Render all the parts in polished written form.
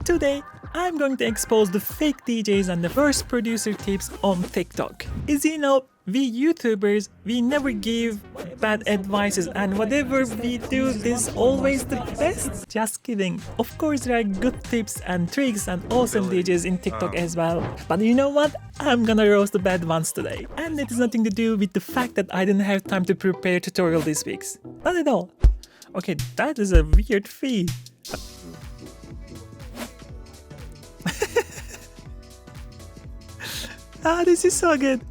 Today, I'm going to expose the fake DJs and the worst producer tips on TikTok. As you know, we YouTubers, we never give bad advices, and whatever we do is always the best. Just kidding. Of course, there are good tips and tricks and awesome DJs in TikTok as well. But you know what? I'm gonna roast the bad ones today. And it has nothing to do with the fact that I didn't have time to prepare a tutorial this week. Not at all. Okay, that is a weird feed. This is so good.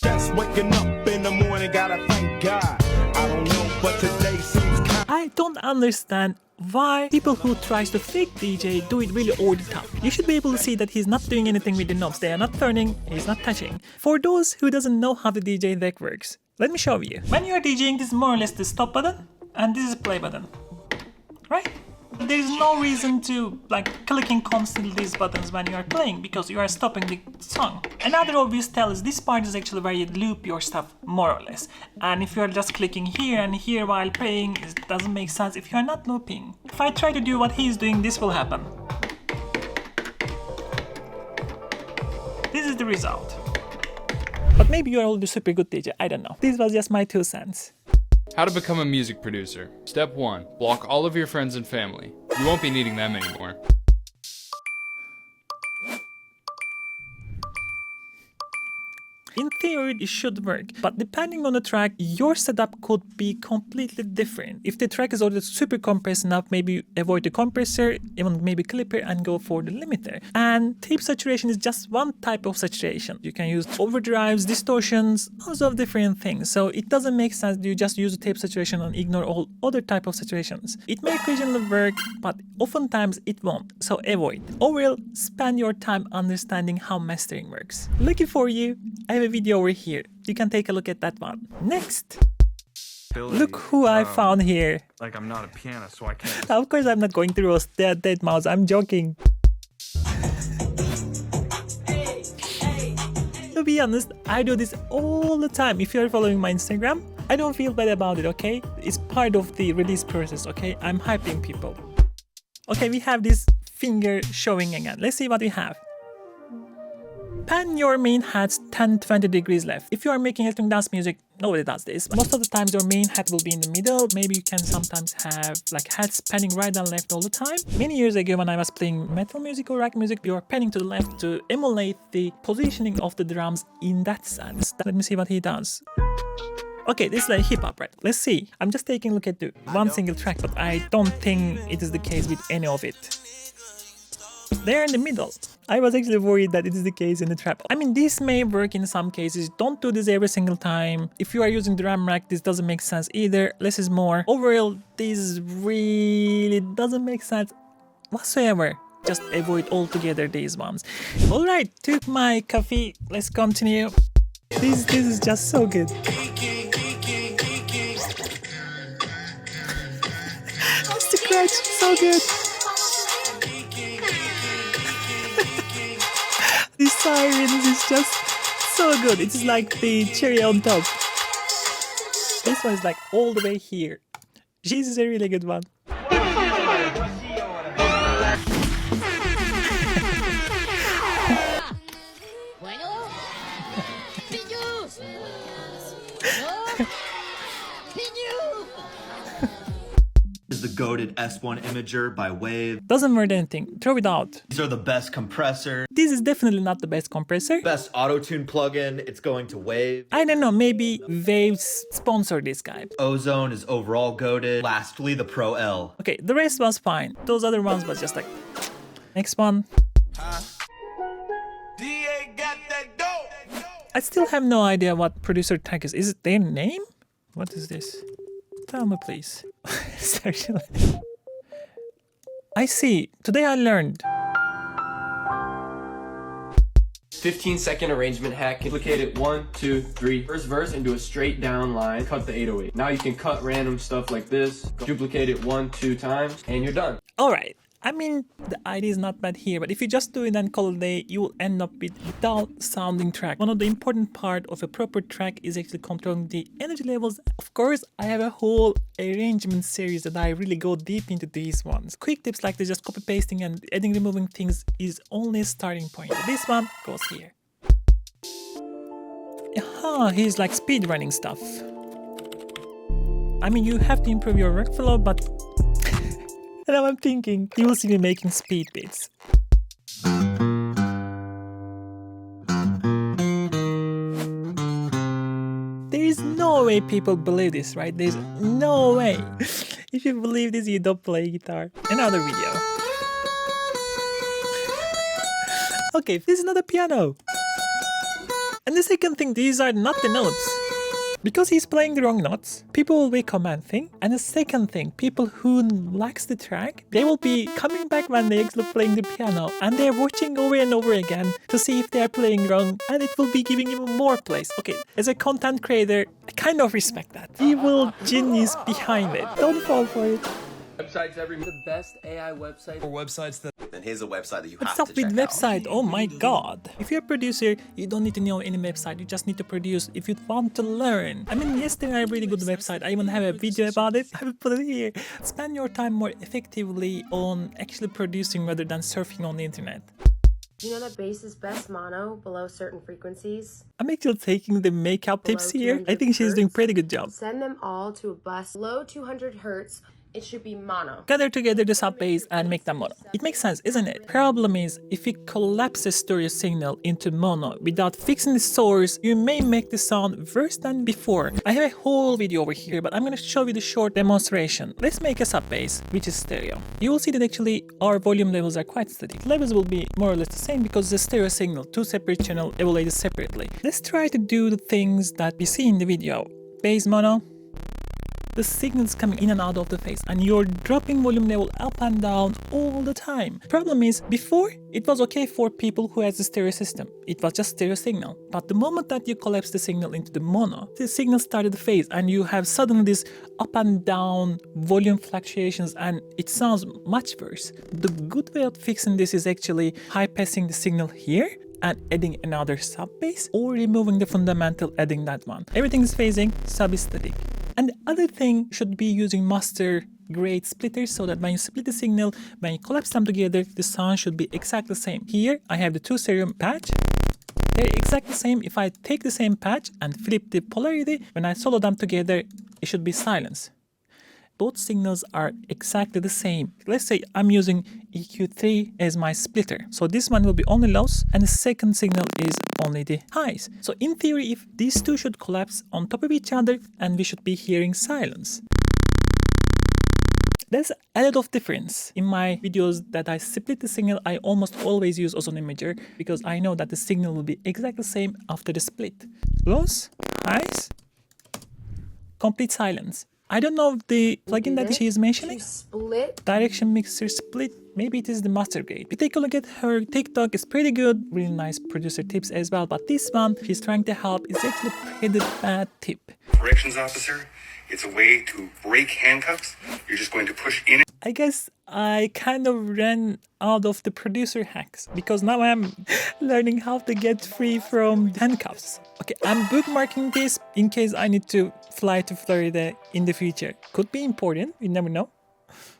Just waking up in the morning, gotta thank God. I don't know, but today seems kind. I don't understand why people who tries to fake DJ do it really over the top. You should be able to see that he's not doing anything with the knobs. They are not turning, he's not touching. For those who doesn't know how the DJ deck works, let me show you. When you are DJing, this is more or less the stop button, and this is play button, right? There is no reason to clicking constantly these buttons when you are playing, because you are stopping the song. Another obvious tell is this part is actually where you loop your stuff more or less. And if you are just clicking here and here while playing, it doesn't make sense if you are not looping. If I try to do what he is doing, this will happen. This is the result. But maybe you are already super good DJ, I don't know. This was just my 2 cents. How to become a music producer. Step 1. Block all of your friends and family. You won't be needing them anymore. In theory, it should work, but depending on the track, your setup could be completely different. If the track is already super compressed enough, maybe avoid the compressor, even maybe clipper, and go for the limiter. And tape saturation is just one type of saturation. You can use overdrives, distortions, lots of different things. So it doesn't make sense you just use the tape saturation and ignore all other type of saturations. It may occasionally work, but oftentimes it won't. So avoid. Overall, spend your time understanding how mastering works. Lucky for you, I have a video over here. You can take a look at that one. Next, look who I found here. Like I'm not a pianist, so I can't. Of course, I'm not going to roast that dead mouse. I'm joking. To be honest, I do this all the time. If you're following my Instagram, I don't feel bad about it, okay? It's part of the release process, okay? I'm hyping people. Okay, we have this finger showing again. Let's see what we have. Pan your main hats 10-20 degrees left. If you are making electronic dance music, nobody does this. Most of the times your main hat will be in the middle. Maybe you can sometimes have hats panning right and left all the time. Many years ago when I was playing metal music or rock music, you are panning to the left to emulate the positioning of the drums in that sense. Let me see what he does. Okay, this is like hip hop, right? Let's see. I'm just taking a look at the one single track, but I don't think it is the case with any of it. They're in the middle. I was actually worried that it is the case in the trap. I mean, this may work in some cases. Don't do this every single time. If you are using drum rack, this doesn't make sense either. Less is more. Overall, this really doesn't make sense whatsoever. Just avoid altogether these ones. Alright, took my coffee. Let's continue. This is just so good. That's the scratch, so good. These sirens is just so good. It's like the cherry on top. This one is like all the way here. This is a really good one. Is the goated S1 imager by Wave. Doesn't worth anything. Throw it out. These are the best compressor. This is definitely not the best compressor. Best auto-tune plugin. It's going to Wave. I don't know, maybe Waves sponsor this guy. Ozone is overall goated. Lastly, the Pro L. Okay, the rest was fine. Those other ones was just like... Next one. I still have no idea what producer tag is. Is it their name? What is this? Tell me, please. Seriously. I see. Today I learned. 15-second arrangement hack. Duplicate it 1, 2, 3. First verse and do a straight down line. Cut the 808. Now you can cut random stuff like this. Duplicate it 1, 2 times, and you're done. Alright. I mean, the idea is not bad here, but if you just do it and call it a day, you will end up with dull sounding track. One of the important part of a proper track is actually controlling the energy levels. Of course, I have a whole arrangement series that I really go deep into these ones. Quick tips like this, just copy pasting and adding, removing things is only a starting point. This one goes here. Aha, he's like speed running stuff. I mean, you have to improve your workflow, but and now I'm thinking, you will see me making speed beats. There is no way people believe this, right? There's no way. If you believe this, you don't play guitar. Another video. Okay, this is not a piano. And the second thing, these are not the notes. Because he's playing the wrong notes, people will be commenting. And the second thing, people who likes the track, they will be coming back when they actually playing the piano and they're watching over and over again to see if they're playing wrong, and it will be giving even more plays. Okay, as a content creator, I kind of respect that. Evil genius behind it. Don't fall for it. Websites every the best AI website. Or websites that Then here's a website that you What's have up to with check website? Oh my god. If you're a producer, you don't need to know any website. You just need to produce if you want to learn. I mean, yes, there are really good websites. I even have a video about it. I will put it here. Spend your time more effectively on actually producing rather than surfing on the internet. You know that bass is best mono below certain frequencies? I'm actually taking the makeup tips Below here. I 200 think she's doing hertz. pretty good job. Send them all to a bus below 200 hertz. It should be mono. Gather together the sub bass and make them mono. It makes sense, isn't it? Problem is, if you collapse a stereo signal into mono without fixing the source, you may make the sound worse than before. I have a whole video over here, but I'm gonna show you the short demonstration. Let's make a sub bass, which is stereo. You will see that actually our volume levels are quite steady. Levels will be more or less the same because the stereo signal, two separate channels evaluated separately. Let's try to do the things that we see in the video. Bass mono. The signals coming in and out of the phase and you're dropping volume level up and down all the time. Problem is, before it was okay for people who has a stereo system. It was just stereo signal. But the moment that you collapse the signal into the mono, the signal started to phase and you have suddenly this up and down volume fluctuations and it sounds much worse. The good way of fixing this is actually high passing the signal here and adding another sub bass or removing the fundamental, adding that one. Everything is phasing, sub is static. And the other thing should be using master grade splitters so that when you split the signal, when you collapse them together, the sound should be exactly the same. Here I have the two stereo patch. They're exactly the same. If I take the same patch and flip the polarity, when I solo them together, it should be silence. Both signals are exactly the same. Let's say I'm using EQ3 as my splitter. So this one will be only lows and the second signal is only the highs. So in theory, if these two should collapse on top of each other and we should be hearing silence. There's a lot of difference. In my videos that I split the signal, I almost always use ozone imager because I know that the signal will be exactly the same after the split. Lows, highs, complete silence. I don't know if the plugin that she is mentioning. To split. Direction mixer split. Maybe it is the master grade. We take a look at her TikTok. It's pretty good. Really nice producer tips as well. But this one, she's trying to help. It's actually a pretty bad tip. Corrections officer. It's a way to break handcuffs. You're just going to push in. I guess I kind of ran out of the producer hacks because now I'm learning how to get free from handcuffs. Okay, I'm bookmarking this in case I need to fly to Florida in the future. Could be important, you never know.